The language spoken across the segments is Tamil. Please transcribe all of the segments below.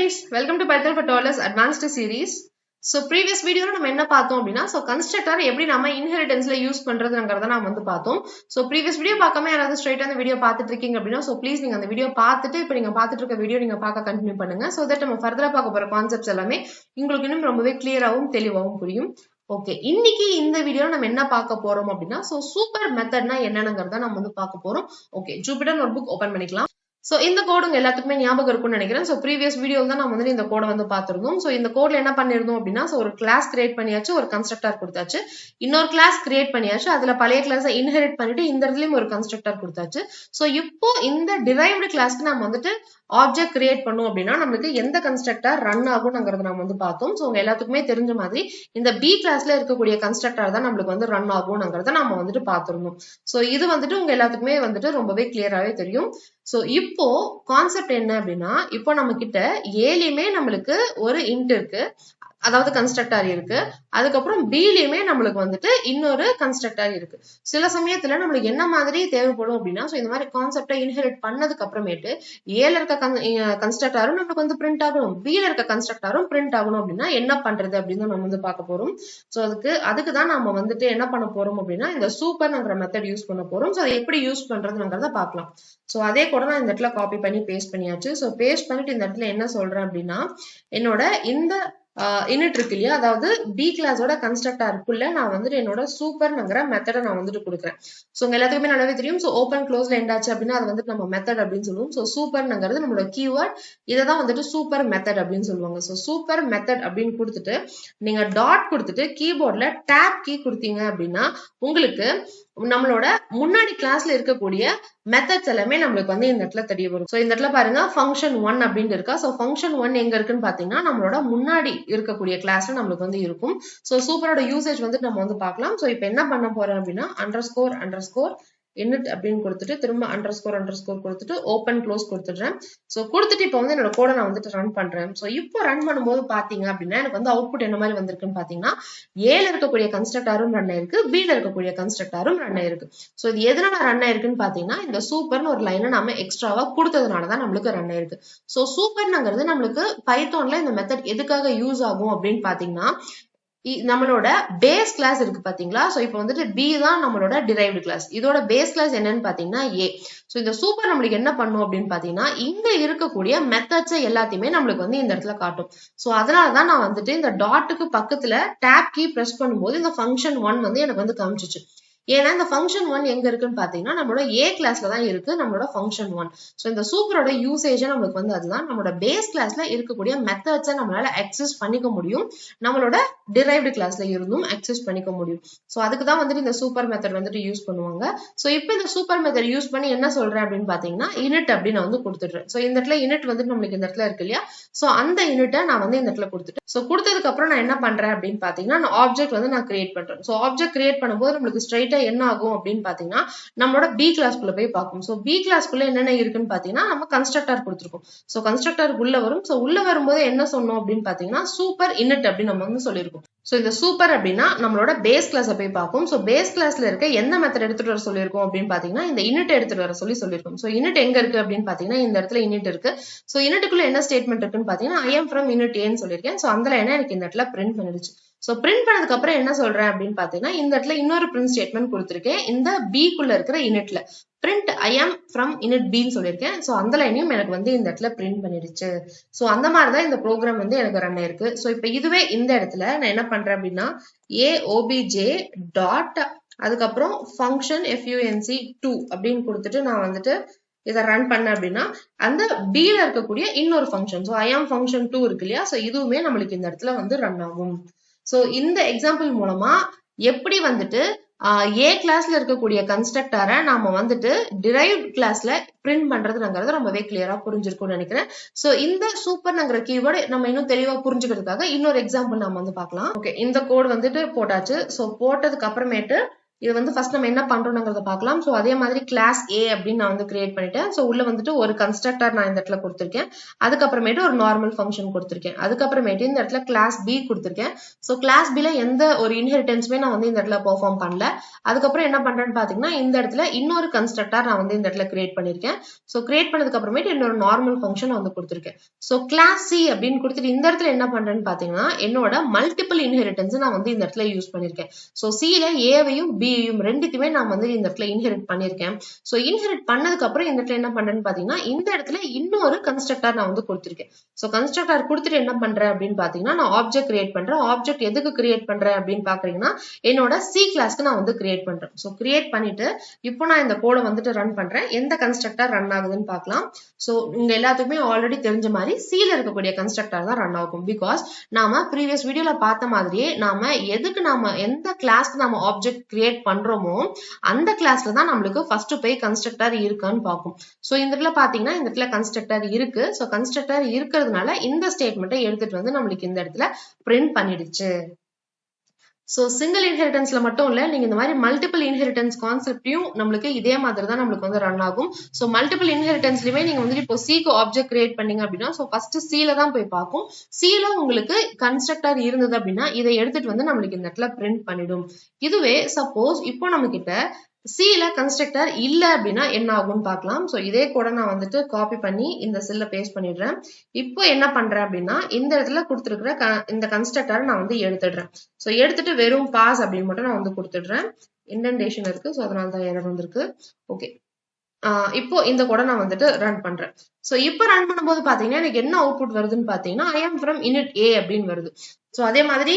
students, welcome to Python for Toddlers Advanced series. So previous video நம்ம என்ன பார்த்தோம் அப்படினா constructor எப்படி நாம inheritanceல யூஸ் பண்றதுங்கறத நாம வந்து பார்த்தோம். So previous video பார்க்காம யாராவது ஸ்ட்ரைட்டா அந்த வீடியோ பார்த்துட்டு இருக்கீங்க அப்படினா please நீங்க அந்த வீடியோ பார்த்துட்டு இப்போ நீங்க பார்த்துட்டு இருக்க வீடியோ நீங்க பார்க்க கண்டினியூ பண்ணுங்க. So that நம்ம ஃபர்தரா பார்க்க போற கான்செப்ட்ஸ் எல்லாமே உங்களுக்கு இன்னும் ரொம்பவே கிளியராவும் தெளிவாவும் புரியும். ஓகே, இன்னைக்கு இந்த வீடியோல நம்ம என்ன பார்க்க போறோம் அப்படினா சூப்பர் மெத்தட்னா என்னங்கறத நாம வந்து பார்க்க போறோம். ஓகே, ஜூபிட்டர் நோட்புக் ஓபன் பண்ணிக்கலாம். So இந்த கோட் உங்க எல்லாத்துக்குமே ஞாபகம் இருக்கும்னு நினைக்கிறேன். So previous வீடியோல தான் நாம வந்து இந்த கோட வந்து பாத்துறோம். So இந்த கோட்ல என்ன பண்ணிருந்தோம் அப்படினா ஒரு கிளாஸ் கிரியேட் பண்ணியாச்சு, ஒரு கன்ஸ்ட்ரக்டர் கொடுத்தாச்சு. இன்னொரு கிளாஸ் கிரியேட் பண்ணியாச்சு, அதுல பழைய கிளாஸை இன்ஹெரிட் பண்ணிட்டு இந்த இடத்துலயும் ஒரு கன்ஸ்ட்ரக்டர் கொடுத்தாச்சு. So இப்போ இந்த டிரைவ்டு கிளாஸ்க்கு நாம வந்துட்டு ஆப்ஜெக்ட் கிரியேட் பண்ணோம் அப்படின்னா நமக்கு எந்த கன்ஸ்ட்ரக்டர் ரன் ஆகும்ங்கறத நாம வந்து பார்த்தோம். சோ உங்க எல்லாத்துக்குமே தெரிஞ்ச மாதிரி இந்த பி கிளாஸ்ல இருக்கக்கூடிய கன்ஸ்ட்ரக்டர் தான் நமக்கு வந்து ரன் ஆகும்ங்கறத நாம வந்துட்டு பார்த்திருந்தோம். சோ இது வந்துட்டு உங்க எல்லாத்துக்குமே வந்துட்டு ரொம்பவே கிளியராவே தெரியும். சோ இப்போ கான்செப்ட் என்ன அப்படின்னா, இப்போ நம்ம கிட்ட ஏலியுமே நம்மளுக்கு ஒரு இன்ட் இருக்கு, அதாவது கன்ஸ்ட்ரக்டர் இருக்கு. அதுக்கப்புறம் பிலயுமே நம்மளுக்கு வந்துட்டு இன்னொரு கன்ஸ்ட்ரக்டர் இருக்கு. சில சமயத்துல நம்மளுக்கு என்ன மாதிரி தேவைப்படும் அப்படின்னா, இந்த மாதிரி கான்செப்டை இன்ஹெரிட் பண்ணதுக்கு அப்புறமேட்டு ஏல இருக்க கன்ஸ்ட்ரக்டரும் நமக்கு வந்து பிரிண்ட் ஆகணும், பில இருக்க கன்ஸ்ட்ரக்டரும் பிரிண்ட் ஆகணும் அப்படின்னா என்ன பண்றது அப்படின்னு நம்ம வந்து பார்க்க போறோம். சோ அதுக்கு தான் நம்ம வந்துட்டு என்ன பண்ண போறோம் அப்படின்னா இந்த சூப்பர்ங்கிற மெத்தட் யூஸ் பண்ண போறோம். சோ அதை எப்படி யூஸ் பண்றதுங்கிறத பார்க்கலாம். சோ அதே கூட நான் இந்த இடத்துல காப்பி பண்ணி பேஸ்ட் பண்ணியாச்சு. சோ பேஸ்ட் பண்ணிட்டு இந்த இடத்துல என்ன சொல்றேன் அப்படின்னா, என்னோட இந்த இனிட் இருக்கு இல்லையா, அதாவது பி கிளாஸோட கன்ஸ்ட்ரக்டருக்குள்ள நான் வந்துட்டு என்னோட சூப்பர்ங்கிற மெத்தடை நான் வந்துட்டு கொடுக்குறேன். சோ உங்க எல்லாத்துக்குமே நல்லாவே தெரியும். சோ ஓப்பன் க்ளோஸ்ல எண்டாச்சு அப்படின்னா அது வந்துட்டு நம்ம மெத்தட் அப்படின்னு சொல்லுவோம். சோ சூப்பர்ங்கிறது நம்மளோட கீவேர்ட், இதைதான் வந்துட்டு சூப்பர் மெத்தட் அப்படின்னு சொல்லுவாங்க. சோ சூப்பர் மெத்தட் அப்படின்னு கொடுத்துட்டு நீங்க டாட் கொடுத்துட்டு கீபோர்ட்ல டேப் கீ கொடுத்தீங்க அப்படின்னா உங்களுக்கு நம்மளோட முன்னாடி கிளாஸ்ல இருக்கக்கூடிய மெத்தட்ஸ் எல்லாமே நம்மளுக்கு வந்து இந்த இடத்துல தெரிய வரும். சோ இந்த இடத்துல பாருங்க ஃபங்க்ஷன் 1 அப்படின்னு இருக்கா. சோ ஃபங்க்ஷன் 1 எங்க இருக்குன்னு பாத்தீங்கன்னா நம்மளோட முன்னாடி இருக்கக்கூடிய கிளாஸ்ல நம்மளுக்கு வந்து இருக்கும். சோ சூப்பரோட யூசேஜ் வந்து நம்ம வந்து பார்க்கலாம். சோ இப்போ என்ன பண்ண போறேன் அப்படின்னா அண்டர்ஸ்கோர் init அப்படின்னு கொடுத்துட்டு திரும்ப அண்டர்ஸ்கோர் கொடுத்துட்டு ஓப்பன் க்ளோஸ் கொடுத்துடுறேன். சோ கொடுத்துட்டு இப்போ வந்து என்னோட கோட நான் வந்துட்டு ரன் பண்றேன். சோ இப்போ ரன் பண்ணும்போது பாத்தீங்க அப்படின்னா எனக்கு வந்து அவுட்புட் என்ன மாதிரி வந்திருக்குன்னு பாத்தீங்கன்னா ஏல இருக்கக்கூடிய கன்ஸ்ட்ரக்டரும் ரன் ஆயிருக்கு, பில இருக்கக்கூடிய கன்ஸ்ட்ரக்டரும் ரன் ஆயிருக்கு. சோ இது எதனால ரன் ஆயிருக்குன்னு பாத்தீங்கன்னா இந்த சூப்பர்னு ஒரு லைனை நம்ம எக்ஸ்ட்ராவா கொடுத்ததுனாலதான் நம்மளுக்கு ரன் ஆயிருக்கு. சோ சூப்பர்ங்கிறது நம்மளுக்கு பைத்தான்ல இந்த மெத்தட் எதுக்காக யூஸ் ஆகும் அப்படின்னு பாத்தீங்கன்னா, நம்மளோட பேஸ் கிளாஸ் இருக்கு பாத்தீங்களா. சோ இப்போ வந்துட்டு பி தான் நம்மளோட டிரைவ்டு கிளாஸ், இதோட பேஸ் கிளாஸ் என்னன்னு பாத்தீங்கன்னா ஏ. சோ இந்த சூப்பர் நம்மளுக்கு என்ன பண்ணும் அப்படின்னு பாத்தீங்கன்னா இங்க இருக்கக்கூடிய மெத்தட்ஸ் எல்லாத்தையுமே நம்மளுக்கு வந்து இந்த இடத்துல காட்டும். சோ அதனாலதான் நான் வந்துட்டு இந்த டாட்டுக்கு பக்கத்துல டேப் கீ பிரஸ் பண்ணும்போது இந்த ஃபங்க்ஷன் 1 வந்து எனக்கு வந்து காமிச்சிச்சு. ஏன்னா இந்த ஃபங்க்ஷன் 1 எங்க இருக்குன்னு பாத்தீங்கன்னா நம்மளோட ஏ கிளாஸ்ல தான் இருக்கு நம்மளோட ஃபங்க்ஷன் 1. சோ இந்த சூப்பரோட யூசேஜ் நம்மளுக்கு வந்து அதுதான் நம்மளோட பேஸ் கிளாஸ்ல இருக்கக்கூடிய மெத்தட்ஸை நம்மளால அக்சஸ் பண்ணிக்க முடியும், நம்மளோட டிரைவ்டு கிளாஸ்ல இருந்தும் அக்சஸ் பண்ணிக்க முடியும். சோ அதுக்கு தான் வந்துட்டு இந்த சூப்பர் மெத்தட் வந்துட்டு யூஸ் பண்ணுவாங்க. சோ இப்போ இந்த சூப்பர் மெத்தட் யூஸ் பண்ணி என்ன சொல்றேன் அப்படின்னு பாத்தீங்கன்னா இனிட் அப்படின்னு நான் வந்து கொடுத்துடுறேன். சோ இந்த இடத்துல இனிட் வந்துட்டு நம்மளுக்கு இந்த இடத்துல இருக்கு இல்லையா. சோ அந்த இனிட்டை நான் வந்து இந்த இடத்துல கொடுத்துட்டேன். சோ கொடுத்ததுக்கு அப்புறம் நான் என்ன பண்றேன் அப்படின்னு பாத்தீங்கன்னா நான் ஆப்ஜெக்ட் வந்து நான் கிரியேட் பண்றேன். சோ ஆப்ஜெக்ட் கிரியேட் பண்ணும்போது நம்மளுக்கு ஸ்ட்ரைட்டா என்ன ஆகும் அப்படின்னு பாத்தீங்கன்னா நம்மளோட பி கிளாஸ்க்குள்ள போய் பார்க்கும். சோ பி கிளாஸ்க்குள்ள என்னென்ன இருக்குன்னு பாத்தீங்கன்னா நம்ம கன்ஸ்ட்ரக்டர் கொடுத்துருக்கோம். சோ கன்ஸ்ட்ரக்டர் உள்ள வரும். சோ உள்ள வரும்போது என்ன சொன்னோம் அப்படின்னு பாத்தீங்கன்னா சூப்பர் இனிட் அப்படின்னு நம்ம வந்து சொல்லியிருக்கோம். சோ இந்த சூப்பர் அப்படின்னா நம்மளோட பேஸ் கிளாஸை போய் பார்க்கும். சோ பேஸ் கிளாஸ்ல இருக்க எந்த மெத்தட் எடுத்துட்டு வர சொல்லியிருக்கோம் அப்படின்னு பாத்தீங்கன்னா இந்த இனிட் எடுத்துட்டு வர சொல்லியிருக்கோம். சோ இனிட் எங்க இருக்கு அப்படின்னு பாத்தீங்கன்னா இந்த இடத்துல இனிட் இருக்கு. சோ இனிட்டுக்குள்ள என்ன ஸ்டேட்மெண்ட் இருக்குன்னு பாத்தீங்கன்னா I am from init ஏன்னு சொல்லியிருக்கேன். சோ அந்த லைனை எனக்கு இந்த இடத்துல பிரிண்ட் பண்ணிடுச்சு. சோ பிரிண்ட் பண்ணதுக்கு அப்புறம் என்ன சொல்றேன் அப்படின்னு பாத்தீங்கன்னா இந்த இடத்துல இன்னொரு பிரிண்ட் ஸ்டேட்மெண்ட் கொடுத்திருக்கேன். இந்த பி குள்ள இருக்கிற இனிட்ல print I am from init B ன்னு சொல்லியிருக்கேன். சோ அந்த லைனையும் எனக்கு வந்து இந்த இடத்துல பிரிண்ட் பண்ணிடுச்சு. சோ அந்த மாதிரிதான் இந்த ப்ரோக்ராம் வந்து எனக்கு ரன் ஆயிருக்கு. சோ இப்போ இதுவே இந்த இடத்துல நான் என்ன பண்றேன் அப்படின்னா obj டாட் அதுக்கப்புறம் ஃபங்க்ஷன் func2 அப்படின்னு கொடுத்துட்டு நான் வந்துட்டு இதை ரன் பண்ண அப்படின்னா அந்த பில இருக்கக்கூடிய இன்னொரு function so I am function 2 இருக்கு இல்லையா. சோ இதுவுமே நம்மளுக்கு இந்த இடத்துல வந்து ரன் ஆகும். சோ இந்த எக்ஸாம்பிள் மூலமா எப்படி வந்துட்டு ஏ கிளாஸ்ல இருக்கக்கூடிய கன்ஸ்ட்ரக்டரை நாம வந்துட்டு டிரைவ் கிளாஸ்ல பிரிண்ட் பண்றதுங்கிறது ரொம்பவே கிளியரா புரிஞ்சிருக்கும்னு நினைக்கிறேன். சோ இந்த சூப்பர்ங்கிற கீவேர்டு நம்ம இன்னும் தெளிவா புரிஞ்சுக்கிறதுக்காக இன்னொரு எக்ஸாம்பிள் நம்ம வந்து பார்க்கலாம். ஓகே, இந்த கோட் வந்துட்டு போட்டாச்சு. சோ போட்டதுக்கு அப்புறமேட்டு இது வந்து ஃபர்ஸ்ட் நம்ம என்ன பண்றோம்ங்கறத பார்க்கலாம். சோ அதே மாதிரி கிளாஸ் A அப்படின்னு நான் வந்து கிரியேட் பண்ணிட்டேன். சோ உள்ள வந்துட்டு ஒரு கன்ஸ்ட்ரக்டர் நான் இந்த இடத்துல கொடுத்திருக்கேன். அதுக்கப்புறமேட்டு ஒரு நார்மல் ஃபங்க்ஷன் கொடுத்திருக்கேன். அதுக்கப்புறமேட்டு இந்த இடத்துல கிளாஸ் B கொடுத்திருக்கேன். சோ கிளாஸ் B ல எந்த ஒரு இன்ஹெரிட்டன்ஸுமே நான் வந்து இந்த இடத்துல பெர்ஃபார்ம் பண்ணல. அதுக்கப்புறம் என்ன பண்றேன்னு பாத்தீங்கன்னா இந்த இடத்துல இன்னொரு கன்ஸ்ட்ரக்டர் நான் வந்து இந்த இடத்துல கிரியேட் பண்ணிருக்கேன். சோ கிரியேட் பண்ணதுக்கு அப்புறமேட்டு இன்னொரு நார்மல் ஃபங்க்ஷன் வந்து கொடுத்திருக்கேன். சோ கிளாஸ் C அப்படின்னு கொடுத்துட்டு இந்த இடத்துல என்ன பண்றேன்னு பாத்தீங்கன்னா என்னோட மல்டிபிள் இன்ஹெரிட்டன்ஸ் நான் வந்து இந்த இடத்துல யூஸ் பண்ணிருக்கேன். சோ C ல ஏவையும் பியையும் ரெண்டுக்குமே நான் வந்து இந்த இடத்துல இன்ஹெரிட் பண்ணிருக்கேன். சோ இன்ஹெரிட் பண்ணதுக்கு அப்புறம் இந்த இடத்துல என்ன பண்றேன்னு பாத்தீங்கன்னா இந்த இடத்துல இன்னொரு கன்ஸ்ட்ரக்டர் நான் வந்து கொடுத்திருக்கேன். சோ கன்ஸ்ட்ரக்டர் கொடுத்துட்டு என்ன பண்றேன் அப்படின்னு பாத்தீங்கன்னா நான் ஆப்ஜெக்ட் கிரியேட் பண்றேன். ஆப்ஜெக்ட் எதுக்கு கிரியேட் பண்றேன் அப்படின்னு பாக்குறீங்கன்னா என்னோட C கிளாஸ்க்கு நான் வந்து கிரியேட் பண்றேன். சோ கிரியேட் பண்ணிட்டு இப்போ நான் இந்த கோடை வந்துட்டு ரன் பண்றேன். எந்த கன்ஸ்ட்ரக்டர் ரன் ஆகுதுன்னு பார்க்கலாம். சோ உங்க எல்லாத்துக்குமே ஆல்ரெடி தெரிஞ்ச மாதிரி C ல இருக்கக்கூடிய கன்ஸ்ட்ரக்டர் தான் ரன் ஆகும். பிகாஸ் நாம ப்ரீவியஸ் வீடியோல பார்த்த மாதிரியே நாம எதுக்கு நாம எந்த கிளாஸ்க்கு நாம ஆப்ஜெக்ட் கிரியேட் பண்றோமோ அந்த கிளாஸ்ல தான் நம்மளுக்கு ஃபர்ஸ்ட் போய் கன்ஸ்ட்ரக்டர் இருக்கான்னு பார்ப்போம். சோ இந்த இடத்துல பாத்தீங்கன்னா இந்த இடத்துல கன்ஸ்ட்ரக்டர் இருக்கு. சோ கன்ஸ்ட்ரக்டர் இருக்கிறதுனால இந்த ஸ்டேட்மெண்ட்டை எடுத்துட்டு வந்து நம்மளுக்கு இந்த இடத்துல பிரிண்ட் பண்ணிடுச்சு. சோ சிங்கிள் இன்ஹெரிட்டன்ஸ்ல மட்டும் இல்ல, நீங்க இந்த மாதிரி மல்டிபிள் இன்ஹெரிட்டன்ஸ் கான்செப்டையும் நம்மளுக்கு இதே மாதிரி தான் நம்மளுக்கு வந்து ரன் ஆகும். சோ மல்டிபிள் இன்ஹெரிட்டன்ஸ்லயுமே நீங்க வந்து இப்போ C-க்கு ஆப்ஜெக்ட் கிரியேட் பண்ணீங்க அப்படின்னா சோ ஃபர்ஸ்ட் C-ல தான் போய் பார்க்கும். C-ல உங்களுக்கு கன்ஸ்ட்ரக்டர் இருந்தது அப்படின்னா இதை எடுத்துட்டு வந்து நம்மளுக்கு இந்த இடத்துல பிரிண்ட் பண்ணிடும். இதுவே சப்போஸ் இப்போ நம்ம கிட்ட C-ல கன்ஸ்ட்ரக்டர் இல்ல அப்படின்னா என்ன ஆகும்னு பார்க்கலாம். சோ இதே கூட நான் வந்துட்டு காப்பி பண்ணி இந்த செல்ல பேஸ்ட் பண்ணிடுறேன். இப்போ என்ன பண்றேன் அப்படின்னா இந்த இடத்துல கொடுத்துருக்கிற இந்த கன்ஸ்ட்ரக்டரை நான் வந்து எடுத்துடுறேன். சோ எடுத்துட்டு வெறும் பாஸ் அப்படின்னு மட்டும் நான் வந்து கொடுத்துடுறேன். இண்டென்டேஷன் இருக்கு. சோ அதனால தான் எரர் வந்திருக்கு. ஓகே, இப்போ இந்த கூட நான் வந்துட்டு ரன் பண்றேன். சோ இப்போ ரன் பண்ணும்போது பாத்தீங்கன்னா எனக்கு என்ன அவுட்புட் வருதுன்னு பாத்தீங்கன்னா I am from init A அப்படின்னு வருது. சோ அதே மாதிரி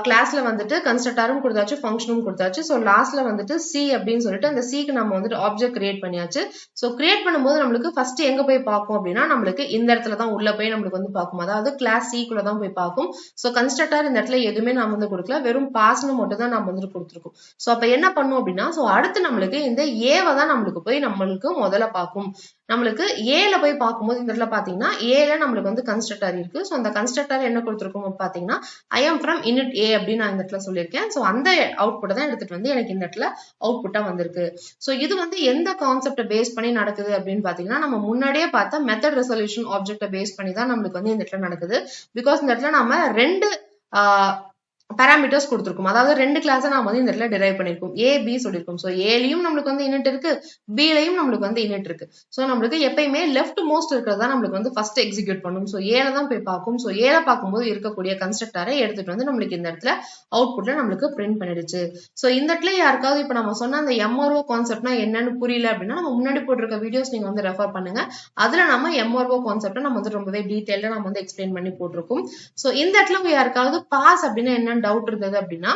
கிளாஸ்ல வந்துட்டு கன்ஸ்ட்ரக்டரும் கொடுத்தாச்சு, ஃபங்க்ஷனும் கொடுத்தாச்சு. சோ லாஸ்ட்ல வந்துட்டு C அப்படின்னு சொல்லிட்டு அந்த C-க்கு நம்ம வந்துட்டு ஆப்ஜெக்ட் கிரியேட் பண்ணியாச்சு. சோ கிரியேட் பண்ணும்போது நம்மளுக்கு ஃபர்ஸ்ட் எங்க போய் பார்க்கும் அப்படின்னா நம்மளுக்கு இந்த இடத்துல தான் உள்ள போய் நம்மளுக்கு வந்து பார்க்கும். அதாவது கிளாஸ் C-குள்ள தான் போய் பார்க்கும். சோ கன்ஸ்ட்ரக்டர் இந்த இடத்துல எதுவுமே நாம வந்து கொடுக்கல, வெறும் பாஸ்னு மட்டும் தான் நம்ம வந்துட்டு கொடுத்துருக்கோம். சோ அப்ப என்ன பண்ணும் அப்படின்னா சோ அடுத்து நம்மளுக்கு இந்த A-வை தான் நம்மளுக்கு போய் நம்மளுக்கு முதல்ல பார்க்கும். நம்மளுக்கு A-ல போய் பார்க்கும்போது இந்த இடத்துல பாத்தீங்கன்னா A-ல நம்மளுக்கு வந்து கன்ஸ்ட்ரக்டர் இருக்கு. சோ அந்த கன்ஸ்ட்ரக்டர் என்ன கொடுத்துருக்கோம் பாத்தீங்கன்னா I am from init A அப்படின்னு நான் இந்த இடத்துல சொல்லியிருக்கேன். சோ அந்த அவுட்புட்டை தான் எடுத்துட்டு வந்து எனக்கு இந்த இடத்துல அவுட்புட்டா வந்திருக்கு. சோ இது வந்து எந்த கான்செப்டை பேஸ் பண்ணி நடக்குது அப்படின்னு பாத்தீங்கன்னா நம்ம முன்னாடியே பார்த்த மெத்தட் ரெசல்யூஷன் ஆப்ஜெக்டை பேஸ் பண்ணி தான் நம்மளுக்கு வந்து இந்த இடத்துல நடக்குது. பிகாஸ் இந்த இடத்துல நம்ம ரெண்டு பாராமீட்டர்ஸ் கொடுத்துருக்கோம். அதாவது ரெண்டு கிளாஸை நாம வந்து இந்த இடத்துல டிரைவ் பண்ணிருக்கோம். A, B சொல்லியிருக்கோம். சோ ஏலயும் நம்மளுக்கு வந்து இனிட் இருக்கு, B-லயும் நம்மளுக்கு வந்து இனிட் இருக்கு. சோ நம்மளுக்கு எப்பயுமே லெஃப்ட் மோஸ்ட் இருக்கிறதா நம்மளுக்கு வந்து ஃபர்ஸ்ட் எக்ஸிக்யூட் பண்ணும். சோ ஏல தான் போய் பார்க்கும். சோ ஏல பார்க்கும்போது இருக்கக்கூடிய கன்ஸ்ட்ரக்டரை எடுத்துட்டு வந்து நம்மளுக்கு இந்த இடத்துல அவுட்புட்ல நம்மளுக்கு பிரிண்ட் பண்ணிடுச்சு. சோ இந்த இடத்துல யாருக்காவது இப்ப நம்ம சொன்ன அந்த MRO கான்செப்ட்னா என்னன்னு புரியல அப்படின்னா நம்ம முன்னாடி போட்டிருக்க வீடியோஸ் நீங்க வந்து ரெஃபர் பண்ணுங்க. அதுல நம்ம MRO கான்செப்டை நம்ம வந்து ரொம்பவே டீடைல்டா நம்ம வந்து எக்ஸ்பிளைன் பண்ணி போட்டிருக்கோம். சோ இந்த இடத்துல யாருக்காவது பாஸ் அப்படின்னா என்ன டவுட் இருந்தது அப்படின்னா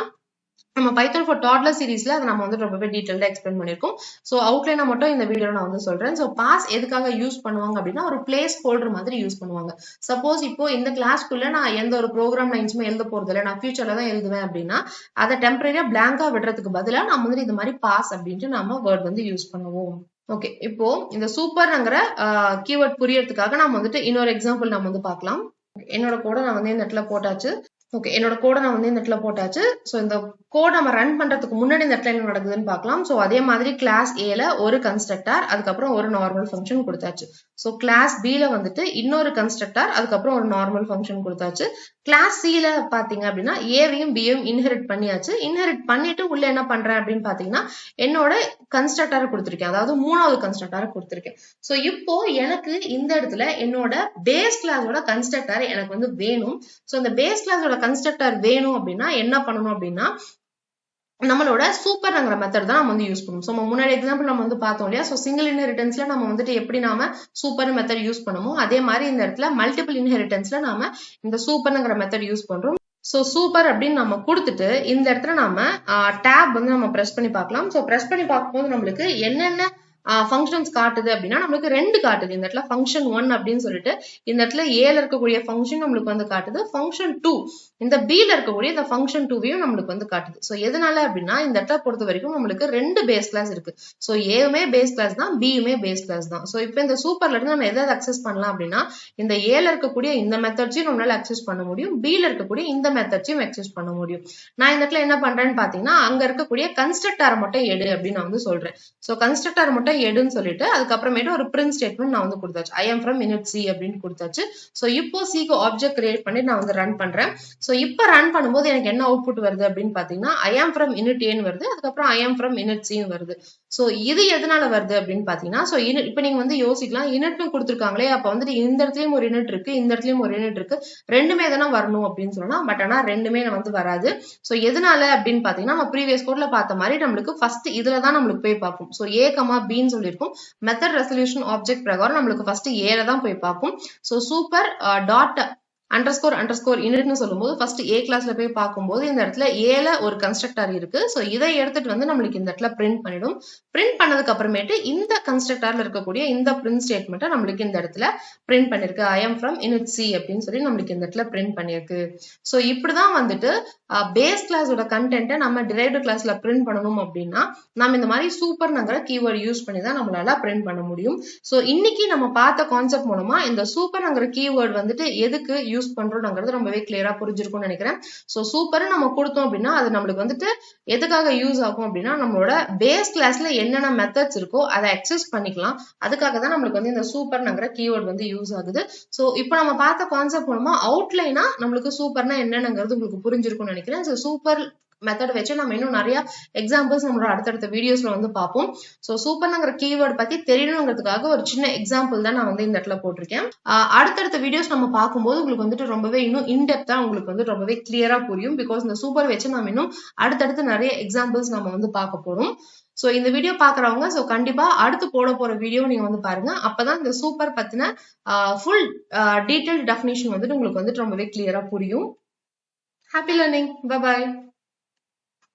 நம்ம பைத்தன் ஃபார் டாட்லர் சீரீஸ்ல அதை நம்ம வந்து ரொம்பவே டீடைல்டா எக்ஸ்பிளைன் பண்ணிருக்கோம். சோ அவுட்லைனா மட்டும் இந்த வீடியோல நான் வந்து சொல்றேன். சோ பாஸ் எதுக்காக யூஸ் பண்ணுவாங்க அப்படின்னா ஒரு பிளேஸ் ஹோல்டர் மாதிரி யூஸ் பண்ணுவாங்க. சப்போஸ் இப்போ இந்த கிளாஸ்க்குள்ள நான் எந்த ஒரு ப்ரோக்ராம் லைன்ஸுமே எழுத போறது இல்லை, நான் ஃபியூச்சர்ல தான் எழுதுவேன் அப்படின்னா அதை டெம்பரரியா பிளாங்கா விடுறதுக்கு பதிலா நம்ம வந்து இந்த மாதிரி பாஸ் அப்படின்ட்டு நம்ம வேர்ட் வந்து யூஸ் பண்ணுவோம். ஓகே, இப்போ இந்த சூப்பர்ங்கிற கீவேர்ட் புரியறதுக்காக நம்ம வந்துட்டு இன்னொரு எக்ஸாம்பிள் நம்ம வந்து பார்க்கலாம். என்னோட கோடை நான் வந்து இந்த இடத்துல போட்டாச்சு. ஓகே, என்னோட கோடை நான் வந்து இந்த இடத்துல போட்டாச்சு. சோ இந்த கோட் நம்ம ரன் பண்றதுக்கு முன்னாடி இந்த இடத்துல என்ன நடக்குதுன்னு பார்க்கலாம். சோ அதே மாதிரி கிளாஸ் A-ல ஒரு கன்ஸ்ட்ரக்டர், அதுக்கப்புறம் ஒரு நார்மல் ஃபங்க்ஷன் கொடுத்தாச்சு. சோ கிளாஸ் B-ல வந்துட்டு இன்னொரு கன்ஸ்ட்ரக்டர், அதுக்கப்புறம் ஒரு நார்மல் ஃபங்க்ஷன் கொடுத்தாச்சு. கிளாஸ் C-ல பாத்தீங்க அப்படின்னா ஏவையும் பியும் இன்ஹெரிட் பண்ணியாச்சு. இன்ஹெரிட் பண்ணிட்டு உள்ள என்ன பண்றேன் அப்படின்னு பாத்தீங்கன்னா என்னோட கன்ஸ்ட்ரக்டரை கொடுத்திருக்கேன், அதாவது மூணாவது கன்ஸ்ட்ரக்டரை கொடுத்திருக்கேன். சோ இப்போ எனக்கு இந்த இடத்துல என்னோட பேஸ் கிளாஸோட கன்ஸ்ட்ரக்டர் எனக்கு வந்து வேணும். சோ இந்த பேஸ் கிளாஸோட கன்ஸ்ட்ரக்டர் வேணும் அப்படின்னா என்ன பண்ணணும் அப்படின்னா நம்மளோட சூப்பர்ங்கிற மெத்தட் தான் நம்ம வந்து யூஸ் பண்ணுவோம். சோ முன்னாடி எக்ஸாம்பிள் நம்ம வந்து பார்த்தோம் இல்லையா. சோ சிங்கிள் இன்ஹெரிட்டன்ஸ்ல நம்ம வந்துட்டு எப்படி நாம சூப்பர் மெத்தட் யூஸ் பண்ணுமோ அதே மாதிரி இந்த இடத்துல மல்டிபிள் இன்ஹெரிட்டன்ஸ்ல நாம இந்த சூப்பர்ங்கிற மெத்தட் யூஸ் பண்றோம். சோ சூப்பர் அப்படின்னு நம்ம கொடுத்துட்டு இந்த இடத்துல நாம டேப் வந்து நம்ம பிரஸ் பண்ணி பார்க்கலாம். சோ பிரஸ் பண்ணி பார்க்கும்போது நம்மளுக்கு என்னென்ன ஃபங்க்ஷன்ஸ் காட்டுது அப்படின்னா நம்மளுக்கு 2 காட்டுது. இந்த இடத்துல ஃபங்க்ஷன் 1 அப்படின்னு சொல்லிட்டு இந்த இடத்துல ஏல இருக்கக்கூடிய ஃபங்க்ஷன் நம்மளுக்கு வந்து காட்டுது. ஃபங்க்ஷன் 2 இந்த பில இருக்கக்கூடிய இந்த ஃபங்க்ஷன் 2வையும் நம்மளுக்கு வந்து காட்டுது. ஸோ எதனால அப்படின்னா இந்த இடத்துல பொறுத்த வரைக்கும் நம்மளுக்கு 2 பேஸ் கிளாஸ் இருக்கு. ஸோ ஏவுமே பேஸ் கிளாஸ் தான், பியுமே பேஸ் கிளாஸ் தான். ஸோ இப்போ இந்த சூப்பர்ல இருந்து நம்ம எதை அக்சஸ் பண்ணலாம் அப்படின்னா இந்த ஏல இருக்கக்கூடிய இந்த மெத்தட்ஸையும் நம்மளால அக்சஸ் பண்ண முடியும், பில இருக்கக்கூடிய இந்த மெத்தட்ஸையும் அக்சஸ் பண்ண முடியும். நான் இந்த இடத்துல என்ன பண்றேன்னு பாத்தீங்கன்னா அங்க இருக்கக்கூடிய கன்ஸ்ட்ரக்டரை மட்டும் எடு அப்படின்னு நான் வந்து சொல்றேன். ஸோ கன்ஸ்ட்ரக்டர் மட்டும் எடுன்னு சொல்லிட்டு அதுக்கப்புறமேட்டு ஒரு பிரிண்ட் ஸ்டேட்மெண்ட் நான் வந்து கொடுத்தாச்சு. I am from init C அப்படின்னு கொடுத்தாச்சு. ஸோ இப்போ சிக்கு ஆப்ஜெக்ட் கிரியேட் பண்ணி நான் வந்து ரன் பண்றேன். ஸோ இப்போ ரன் பண்ணும்போது எனக்கு என்ன அவுட்புட் வருது அப்படின்னு பாத்தீங்கன்னா ஐ ஆம் ஃப்ரம் init A வருது, அதுக்கப்புறம் ஐ ஆம் ஃப்ரம் init C வருது. ஸோ இது எதனால வருது அப்படின்னு பாத்தீங்கன்னா ஸோ இப்போ நீங்க வந்து யோசிக்கலாம், இனிட்னு கொடுத்துருக்காங்களே அப்ப வந்துட்டு இந்த இடத்துலயும் ஒரு இனிட் இருக்கு, இந்த இடத்துலயும் ஒரு இனிட் இருக்கு, ரெண்டுமே தானே வரணும் அப்படின்னு சொன்னா பட் ஆனா ரெண்டுமே வந்து வராது. ஸோ எதனால அப்படின்னு பாத்தீங்கன்னா நம்ம ப்ரீவியஸ் கோட்ல பார்த்த மாதிரி நம்மளுக்கு ஃபர்ஸ்ட் இதுல தான் நம்மளுக்கு போய் பார்க்கும். ஸோ A, Bன்னு சொல்லியிருக்கும். மெத்தட் ரெசல்யூஷன் ஆப்ஜெக்ட் பிரகாரம் நம்மளுக்கு ஃபர்ஸ்ட் ஏல தான் போய் பார்க்கும். ஸோ சூப்பர் டாட் அண்டர்ஸ்கோர் initனு சொல்லும்போது ஃபர்ஸ்ட் ஏ கிளாஸ்ல போய் பார்க்கும்போது இந்த இடத்துல ஏல ஒரு கன்ஸ்ட்ரக்டர் இருக்கு. ஸோ இதை எடுத்துட்டு வந்து நம்மளுக்கு இந்த இடத்துல பிரிண்ட் பண்ணிடும். பிரிண்ட் பண்ணதுக்கு அப்புறமேட்டு இந்த கன்ஸ்ட்ரக்டர்ல இருக்கக்கூடிய இந்த பிரிண்ட் ஸ்டேட்மெண்ட்டை நம்மளுக்கு இந்த இடத்துல பிரிண்ட் பண்ணிருக்கு. I am from init C அப்படின்னு சொல்லி நம்மளுக்கு இந்த இடத்துல பிரிண்ட் பண்ணிருக்கு. ஸோ இப்படிதான் வந்துட்டு பேஸ் கிளாஸோட கண்டென்ட்டை நம்ம டிரைவ்டு கிளாஸ்ல பிரிண்ட் பண்ணணும் அப்படின்னா நம்ம இந்த மாதிரி சூப்பர்ங்கிற கீவேர்டு யூஸ் பண்ணி தான் நம்மளால பிரிண்ட் பண்ண முடியும். ஸோ இன்னைக்கு நம்ம பார்த்த கான்செப்ட் மூலமா இந்த சூப்பர்ங்கிற கீவேர்டு வந்துட்டு எதுக்கு யூஸ் பண்றோம்ங்கிறது ரொம்பவே கிளியரா புரிஞ்சிருக்கும்னு நினைக்கிறேன். ஸோ சூப்பர் நம்ம கொடுத்தோம் அப்படின்னா அது நம்மளுக்கு வந்துட்டு எதுக்காக யூஸ் ஆகும் அப்படின்னா நம்மளோட பேஸ் கிளாஸ்ல என்னென்ன மெத்தட்ஸ் இருக்கோ அதை அக்சஸ் பண்ணிக்கலாம். அதுக்காக தான் நம்மளுக்கு வந்து இந்த சூப்பர்ங்கிற கீவேர்டு வந்து யூஸ் ஆகுது. ஸோ இப்போ நம்ம பார்த்த கான்செப்ட் மூலமா அவுட்லைனா நம்மளுக்கு சூப்பர்னா என்னங்கிறது உங்களுக்கு புரிஞ்சிருக்கும்னு நினைக்கிறேன். ஸோ சூப்பர் மெத்தட் வச்சு நம்ம இன்னும் நிறைய எக்ஸாம்பிள்ஸ் நம்மளோட அடுத்தடுத்த வீடியோஸ்ல வந்து பார்ப்போம். ஸோ சூப்பர்ங்கிற கீவேர்டு பத்தி தெரியணுங்கிறதுக்காக ஒரு சின்ன எக்ஸாம்பிள் தான் நான் வந்து இந்த இடத்துல போட்டிருக்கேன். அடுத்தடுத்த வீடியோஸ் நம்ம பார்க்கும்போது உங்களுக்கு வந்துட்டு ரொம்பவே இன்னும் இன்டெப்தா உங்களுக்கு வந்து ரொம்பவே கிளியரா புரியும். பிகாஸ் இந்த சூப்பர் வச்சு நம்ம இன்னும் அடுத்தடுத்து நிறைய எக்ஸாம்பிள்ஸ் நம்ம வந்து பார்க்க போறோம். ஸோ இந்த வீடியோ பாக்குறவங்க ஸோ கண்டிப்பா அடுத்து போற வீடியோ நீங்க வந்து பாருங்க. அப்பதான் இந்த சூப்பர் பத்தின ஃபுல் டீடைல்டு டெஃபினிஷன் வந்துட்டு உங்களுக்கு வந்துட்டு ரொம்பவே கிளியரா புரியும். Happy learning. Bye bye.